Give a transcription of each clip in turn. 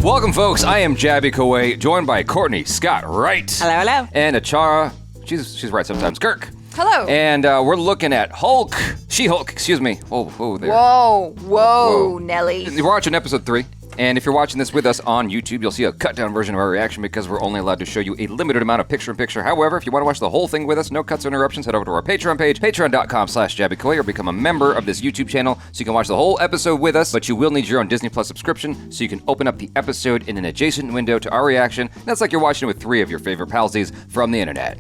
Welcome, folks. I am Jabby Koway, joined by Courtney Scott Wright. Hello, hello. And Achara, she's right sometimes, Kirk. Hello. And we're looking at She-Hulk, excuse me. Whoa there. Whoa, Nelly. We're watching episode 3. And if you're watching this with us on YouTube, you'll see a cut-down version of our reaction because we're only allowed to show you a limited amount of picture-in-picture. However, if you want to watch the whole thing with us, no cuts or interruptions, head over to our Patreon page, patreon.com/JabbyKoy, or become a member of this YouTube channel so you can watch the whole episode with us, but you will need your own Disney Plus subscription so you can open up the episode in an adjacent window to our reaction. That's like you're watching it with 3 of your favorite palsies from the internet.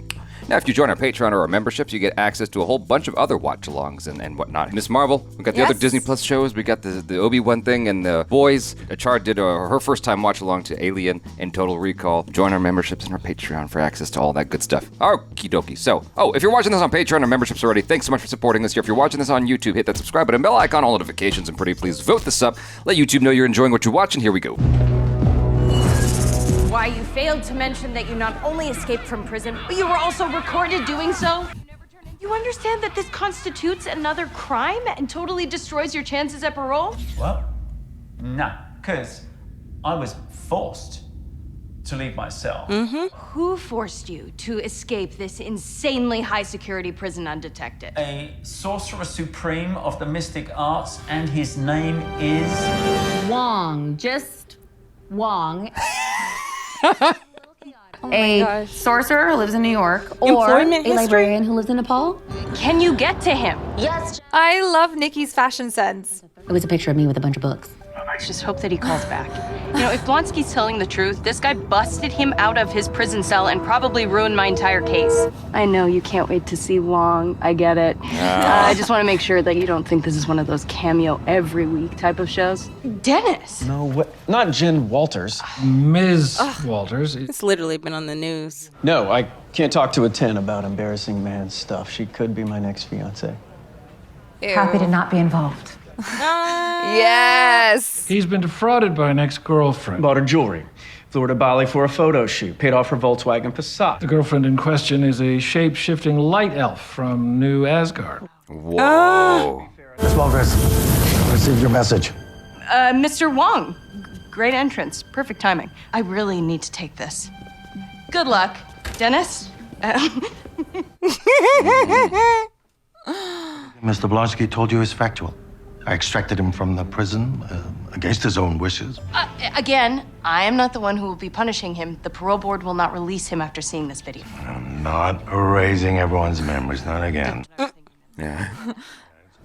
Now, if you join our Patreon or our memberships, you get access to a whole bunch of other watch-alongs and whatnot. Miss Marvel, we got the other Disney Plus shows. We got the Obi-Wan thing and the Boys. Achara did her first time watch-along to Alien and Total Recall. Join our memberships and our Patreon for access to all that good stuff. Okie dokie. So, if you're watching this on Patreon or memberships already, thanks so much for supporting us here. If you're watching this on YouTube, hit that subscribe button, bell icon, all notifications, and pretty please vote this up. Let YouTube know you're enjoying what you're watching. Here we go. Why you failed to mention that you not only escaped from prison, but you were also recorded doing so? You understand that this constitutes another crime and totally destroys your chances at parole? What? No, because I was forced to leave my cell. Who forced you to escape this insanely high-security prison undetected? A Sorcerer Supreme of the mystic arts, and his name is... Wong, just Wong. A sorcerer who lives in New York, or Employment a history? librarian who lives in Nepal. Can you get to him? Yes. I love Nikki's fashion sense. It was a picture of me with a bunch of books. I just hope that he calls back. You know, if Blonsky's telling the truth, this guy busted him out of his prison cell and probably ruined my entire case. I know you can't wait to see Wong. I get it. I just want to make sure that you don't think this is one of those cameo every week type of shows. Dennis! No, what? Not Jen Walters. Ms. Walters. It's literally been on the news. No, I can't talk to a 10 about embarrassing man stuff. She could be my next fiance. Happy to not be involved. Yes. He's been defrauded by an ex-girlfriend. Bought her jewelry. Flew her to Bali for a photo shoot. Paid off her Volkswagen Passat. The girlfriend in question is a shape-shifting light elf from New Asgard. Whoa. Miss Walters, I received your message. Mr. Wong. Great entrance. Perfect timing. I really need to take this. Good luck. Dennis? Mr. Blonsky told you is factual. I extracted him from the prison against his own wishes. Again, I am not the one who will be punishing him. The parole board will not release him after seeing this video. I'm not erasing everyone's memories, not again. Yeah.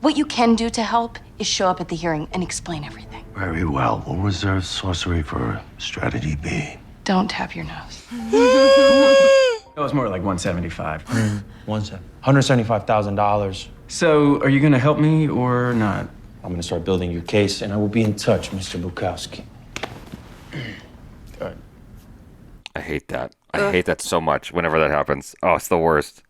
What you can do to help is show up at the hearing and explain everything. Very well. We'll reserve sorcery for strategy B. Don't tap your nose. It was more like 175. $175,000. So, are you gonna help me or not? I'm gonna start building your case, and I will be in touch, Mr. Bukowski. I hate that. I hate that so much whenever that happens. Oh, it's the worst.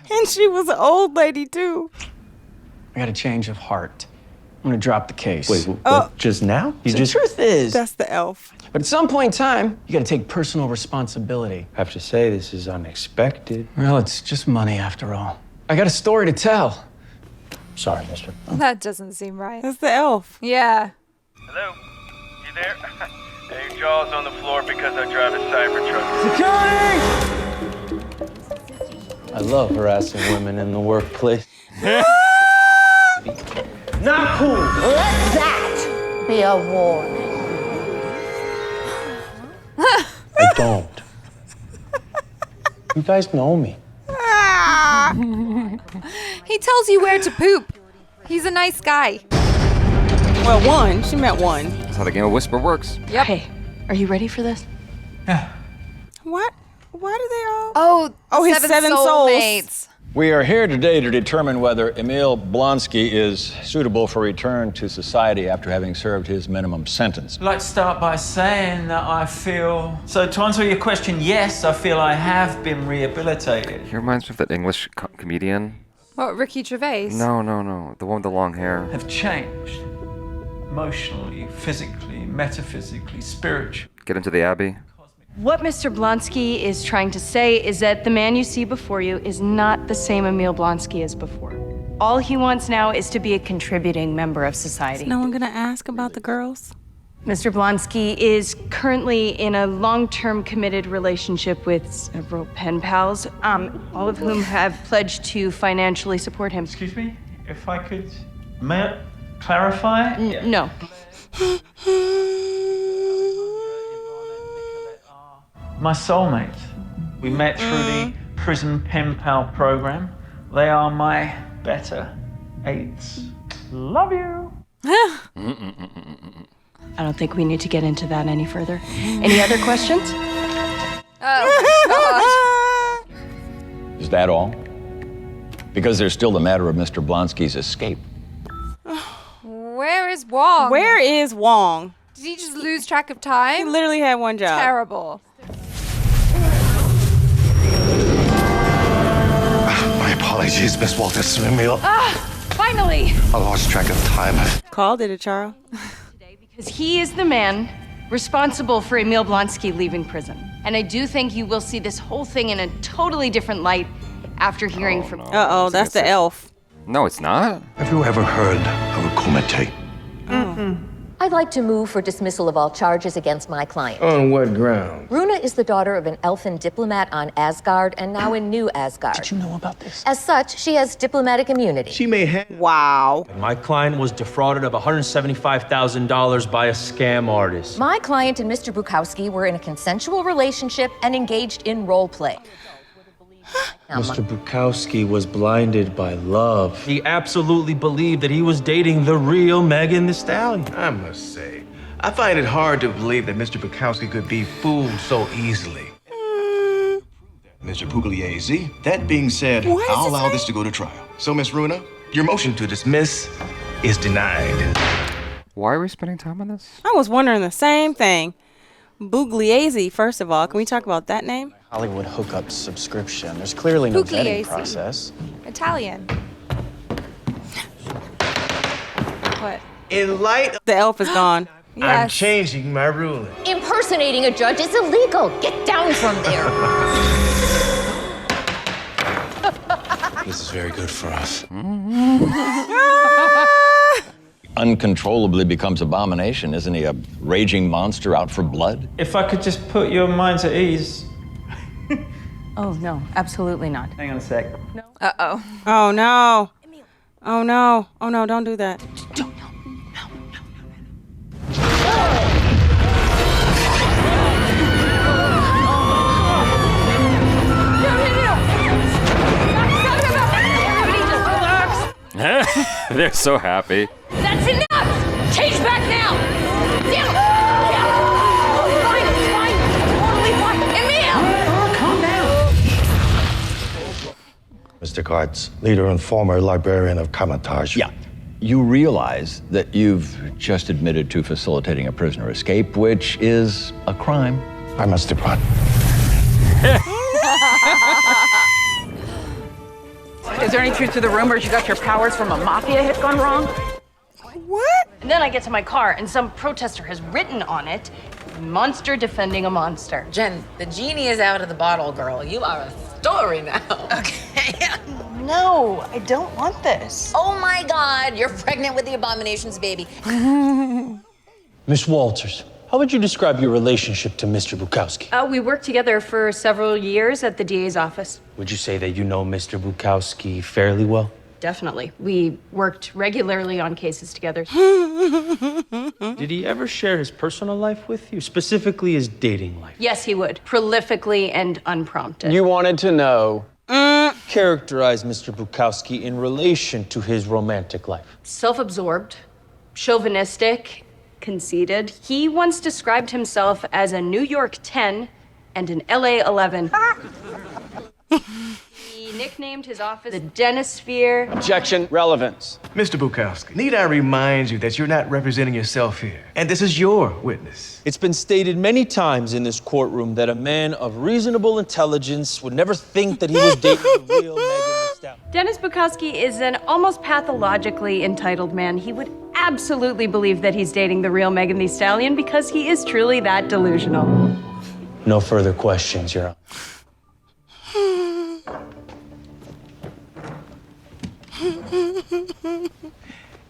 And she was an old lady, too. I got a change of heart. I'm gonna drop the case. Wait, what, just now? You The just truth is, That's the elf. but at some point in time, you gotta take personal responsibility. have to say this is unexpected. Well, it's just money after all. I got a story to tell. Sorry, mister. That doesn't seem right. That's the elf. Yeah. Hello? You there? Hey, Jaw's on the floor because I drive a Cybertruck. I love harassing women in the workplace. Not cool! Let that be a warning. I don't. You guys know me. He tells you where to poop. He's a nice guy. Well, one. She meant one. That's how the game of Whisper works. Yep. Hey, are you ready for this? What? Why do they all? Oh, his seven soulmates. We are here today to determine whether Emil Blonsky is suitable for return to society after having served his minimum sentence. I'd like to start by saying that I feel... So to answer your question, yes, I feel I have been rehabilitated. He reminds me of that English comedian. What, Ricky Gervais? No. The one with the long hair. Have changed. Emotionally, physically, metaphysically, spiritually. Get into the Abbey. What Mr. Blonsky is trying to say is that the man you see before you is not the same Emil Blonsky as before. All he wants now is to be a contributing member of society. Is no one gonna ask about the girls? Mr. Blonsky is currently in a long-term committed relationship with several pen pals, all of whom have pledged to financially support him. Excuse me, if I could, may I clarify? No. My soulmates. We met through the prison pen pal program. They are my better eights. Love you. I don't think we need to get into that any further. Any other questions? Oh, Is that all? Because there's still the matter of Mr. Blonsky's escape. where is Wong? Where is Wong? Did he just lose track of time? He literally had one job. Terrible. My apologies, Miss Walters. Emil. Finally! I lost track of time. Called it, Charles. Because he is the man responsible for Emil Blonsky leaving prison. And I do think you will see this whole thing in a totally different light after hearing from him. Uh-oh, that's the elf. No, it's not. Have you ever heard of a kumite? I'd like to move for dismissal of all charges against my client. On what ground? Runa is the daughter of an elfin diplomat on Asgard and now in New Asgard. Did you know about this? As such, she has diplomatic immunity. She may have. Wow. My client was defrauded of $175,000 by a scam artist. My client and Mr. Bukowski were in a consensual relationship and engaged in role play. Mr. Bukowski was blinded by love. He absolutely believed that he was dating the real Megan Thee Stallion. I must say, I find it hard to believe that Mr. Bukowski could be fooled so easily. Mr. Pugliese, that being said, I'll allow this to go to trial. So, Miss Runa, your motion to dismiss is denied. Why are we spending time on this? I was wondering the same thing. Bugliese, first of all. Can we talk about that name? Hollywood hookup subscription. There's clearly no vetting Pugliese. process. Italian. What? In light of... The elf is gone. I'm Yes. changing my ruling. Impersonating a judge is illegal. Get down from there. This is very good for us. Uncontrollably becomes Abomination. Isn't he a raging monster out for blood? If I could just put your minds at ease. Oh, no, absolutely not. Hang on a sec. Uh-oh. Oh, no. Oh, no. Oh, no, don't do that. They're so happy. That's enough! Change back now! Down! Fine, it's fine. Totally fine. Emil! Calm down. Mr. Karts, leader and former librarian of Kamatage. Yeah. You realize that you've just admitted to facilitating a prisoner escape, which is a crime. I must depart. Is there any truth to the rumors you got your powers from a mafia hit gone wrong? What? And then I get to my car, and some protester has written on it, monster defending a monster. Jen, the genie is out of the bottle, girl. You are a story now. Okay. No, I don't want this. Oh my God, you're pregnant with the Abomination's baby. Miss Walters, how would you describe your relationship to Mr. Bukowski? We worked together for several years at the DA's office. Would you say that you know Mr. Bukowski fairly well? Definitely. We worked regularly on cases together. Did he ever share his personal life with you, specifically his dating life? Yes, he would. Prolifically and unprompted. You wanted to know. Characterize Mr. Bukowski in relation to his romantic life. Self-absorbed, chauvinistic, conceited. He once described himself as a New York 10 and an LA 11. He nicknamed his office the Denisphere. Objection. Relevance. Mr. Bukowski, need I remind you that you're not representing yourself here, and this is your witness. It's been stated many times in this courtroom that a man of reasonable intelligence would never think that he was dating the real Megan Thee Stallion. Dennis Bukowski is an almost pathologically entitled man. He would absolutely believe that he's dating the real Megan Thee Stallion because he is truly that delusional. No further questions, Your Honor.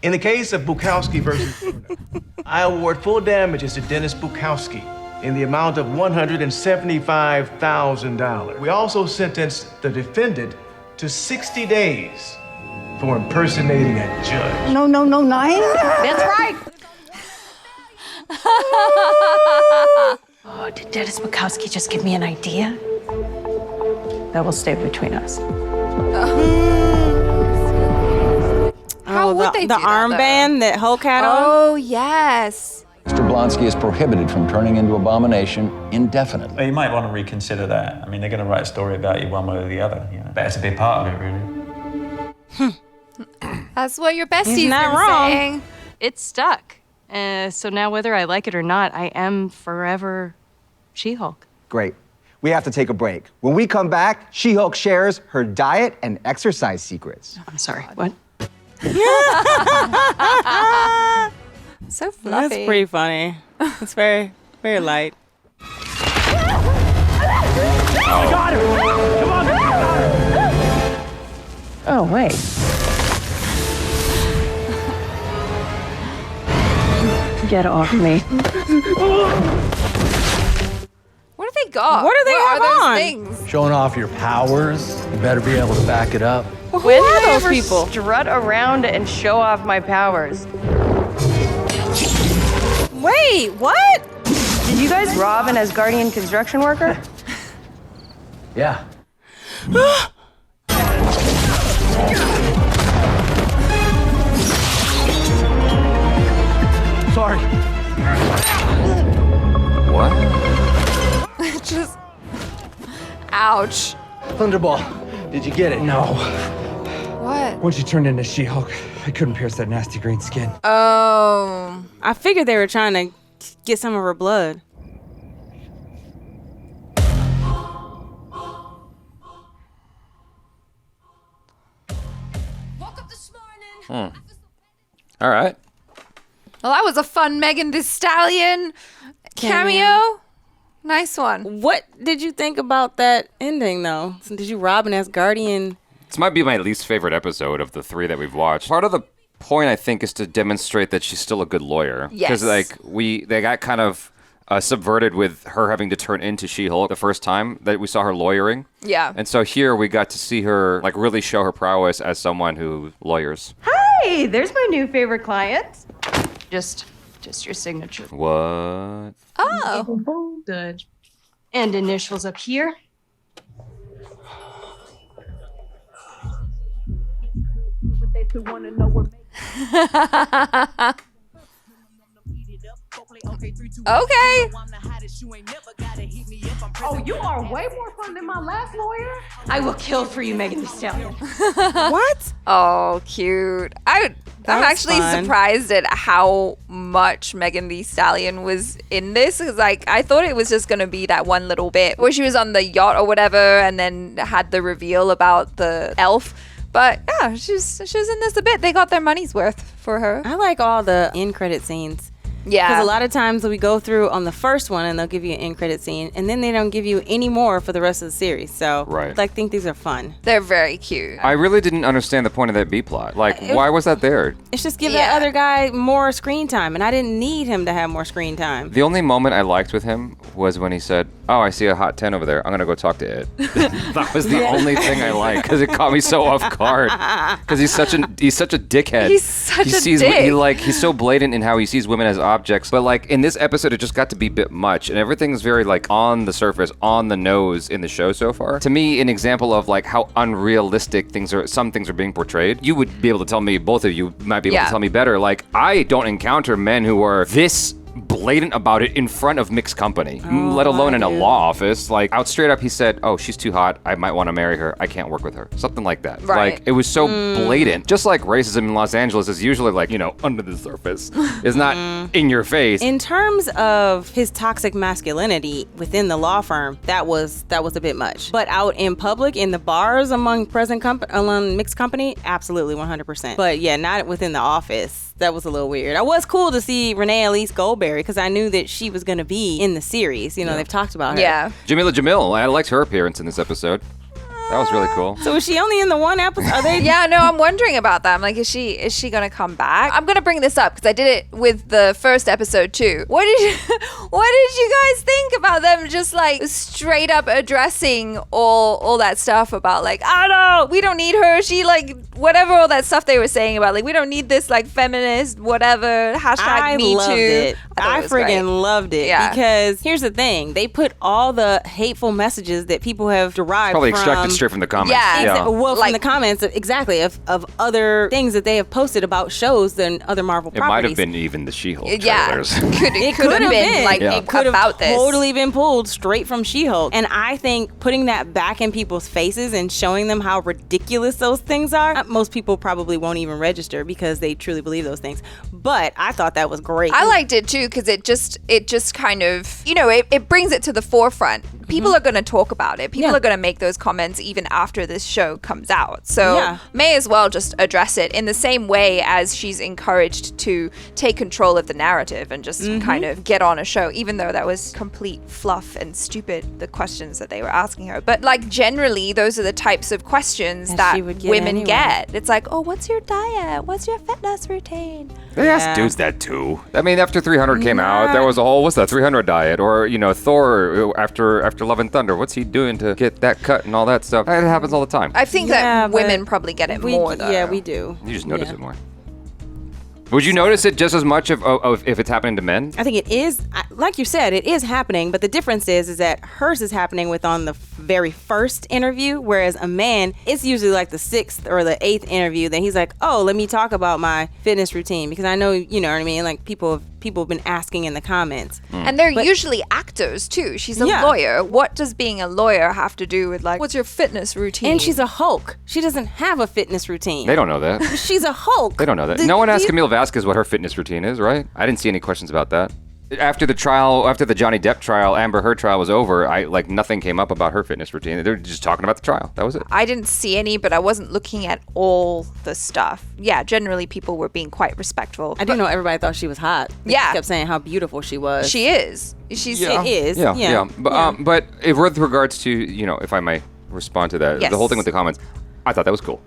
In the case of Bukowski versus Bruno, I award full damages to Dennis Bukowski in the amount of $175,000. We also sentenced the defendant to 60 days for impersonating a judge. No, 9. That's right. Oh, did Dennis Bukowski just give me an idea? That will stay between us. How would they do the that, armband that Hulk had on? Oh, yes. Mr. Blonsky is prohibited from turning into Abomination indefinitely. Well, you might want to reconsider that. I mean, they're going to write a story about you one way or the other. You know, better to be part of it, really. That's what your bestie's He's not been wrong. saying. It's stuck. So now whether I like it or not, I am forever She-Hulk. Great. We have to take a break. When we come back, She-Hulk shares her diet and exercise secrets. I'm sorry, what? So fluffy. That's pretty funny. It's very, very light. Got her! Come on, Oh, wait. Get off me. What have they got? What do they What have are those on? things? Showing off your powers, you better be able to back it up. Well, who When are did I those ever people? strut around and show off my powers? Wait, what? Did you guys rob an Asgardian construction worker? Yeah. Sorry. What? Just. Ouch. Thunderball, did you get it? No. What? Once you turned into She-Hulk, I couldn't pierce that nasty green skin. Oh. I figured they were trying to get some of her blood. All right. Well, that was a fun Megan Thee Stallion cameo. Nice one. What did you think about that ending, though? Did you rob an Asgardian? This might be my least favorite episode of the 3 that we've watched. Part of the point, I think, is to demonstrate that she's still a good lawyer. Yes. Because, they got kind of subverted with her having to turn into She-Hulk the first time that we saw her lawyering. Yeah. And so here we got to see her, really show her prowess as someone who lawyers. Hi, there's my new favorite client. Just your signature. What? Oh. Good. And initials up here. Okay. Oh, you are way more fun than my last lawyer. I will kill for you, Megan Thee Stallion. What? Oh, cute. I'm actually fun. surprised at how much Megan Thee Stallion was in this, because I thought it was just gonna be that one little bit where she was on the yacht or whatever, and then had the reveal about the elf. But yeah, she's in this a bit. They got their money's worth for her. I like all the end credit scenes. Yeah. Because a lot of times we go through on the first one and they'll give you an end credit scene, and then they don't give you any more for the rest of the series. So Right. I think these are fun. They're very cute. I really didn't understand the point of that B-plot. Why was that there? It's just give that other guy more screen time, and I didn't need him to have more screen time. The only moment I liked with him was when he said, "Oh, I see a hot 10 over there. I'm gonna go talk to it." That was the only thing I liked, because it caught me so off guard. Because he's such a dickhead. He's such a sees, dick. He's so blatant in how he sees women as objects. But in this episode, it just got to be a bit much, and everything's very on the surface, on the nose in the show so far. To me, an example of how unrealistic some things are being portrayed. You would be able to tell me, both of you might be able to tell me better. I don't encounter men who are this blatant about it in front of mixed company, let alone in a law office. Out straight up, he said, "Oh, she's too hot. I might want to marry her. I can't work with her." Something like that. Right. It was so blatant. Just like racism in Los Angeles is usually under the surface. It's not in your face. In terms of his toxic masculinity within the law firm, that was a bit much. But out in public, in the bars among mixed company, absolutely 100%. But yeah, not within the office. That was a little weird. I was cool to see Renee Elise Goldberg Strawberry because I knew that she was going to be in the series. You know, they've talked about her. Yeah. Jamila Jamil, I liked her appearance in this episode. That was really cool. So is she only in the one episode? Are they? Yeah, no, I'm wondering about that. I'm like, is she gonna come back? I'm gonna bring this up because I did it with the first episode too. What did you guys think about them just like straight up addressing all that stuff about like, oh no, we don't need her. She like whatever all that stuff they were saying about like we don't need this like feminist whatever hashtag Me loved Too. it. I thought it was great. friggin' loved it because here's the thing: they put all the hateful messages that people have derived Probably from. extracted straight from the comments. Well, from the comments, exactly, of other things that they have posted about shows and other Marvel It properties. might have been even the She-Hulk Yeah, trailers. it could have been like it could about have this. totally been pulled straight from She-Hulk. And I think putting that back in people's faces and showing them how ridiculous those things are, most people probably won't even register because they truly believe those things. But I thought that was great. I liked it too because it just kind of, you know, it brings it to the forefront. People are going to talk about it. People are going to make those comments even after this show comes out. So may as well just address it in the same way as she's encouraged to take control of the narrative and just kind of get on a show, even though that was complete fluff and stupid, the questions that they were asking her. But like generally, those are the types of questions that women get. It's like, oh, what's your diet? What's your fitness routine? They asked dudes that too. I mean, after 300 came out, there was a whole, what's that, 300 diet? Or, you know, Thor after Love and Thunder, what's he doing to get that cut and all that stuff? It happens all the time. I think that women probably get it more though. Yeah, we do. You just notice it more. Would you notice it just as much if it's happening to men? I think it is, like you said, it is happening, but the difference is that hers is happening on the very first interview, whereas a man, it's usually like the 6th or the 8th interview that he's like, oh, let me talk about my fitness routine, because I know, you know what I mean, like people have been asking in the comments. And they're usually actors too. She's a lawyer. What does being a lawyer have to do with like, what's your fitness routine? And she's a Hulk. She doesn't have a fitness routine. They don't know that. She's a Hulk. They don't know that. No one asked Camille Vasquez what her fitness routine is, right? I didn't see any questions about that. After the Johnny Depp trial, Amber Heard trial was over, nothing came up about her fitness routine. They were just talking about the trial. That was it. I didn't see any, but I wasn't looking at all the stuff. Yeah, generally people were being quite respectful. I do know everybody thought she was hot. They kept saying how beautiful she was. She is. It is. Yeah. But with regards to, you know, if I may respond to that, the whole thing with the comments, I thought that was cool.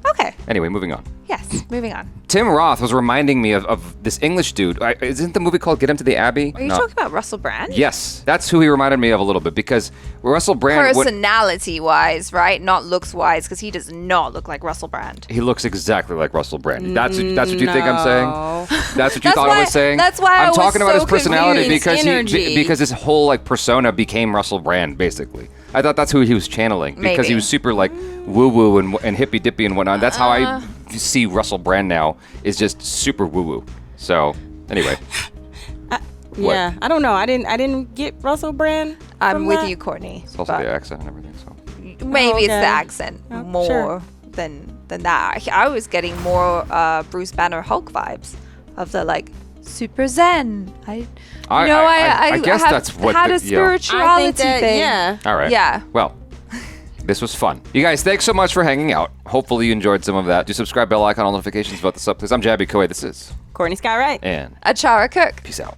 Okay. Anyway, moving on. Yes, moving on. Tim Roth was reminding me of this English dude. Isn't the movie called Get Him to the Abbey? Are you talking about Russell Brand? Yes, that's who he reminded me of a little bit, because Russell Brand... Personality-wise, right? Not looks-wise, because he does not look like Russell Brand. He looks exactly like Russell Brand. That's what you think I'm saying? That's what you thought I was saying? That's why I'm talking about his personality confused. because his whole like persona became Russell Brand, basically. I thought that's who he was channeling, because he was super like woo-woo and hippy-dippy and whatnot. That's how I see Russell Brand now, is just super woo-woo. So, anyway. Yeah, I don't know. I didn't get Russell Brand. I'm with you, Courtney. It's also the accent and everything, so. Maybe it's the accent more than that. I was getting more Bruce Banner Hulk vibes of the like super zen. I guess that's what had a spirituality thing. Yeah. All right. Yeah. Well, this was fun. You guys, thanks so much for hanging out. Hopefully you enjoyed some of that. Do subscribe, bell icon, all notifications about the sub. I'm Jabby Koei. This is Courtney Sky Wright. And Achara Cook. Peace out.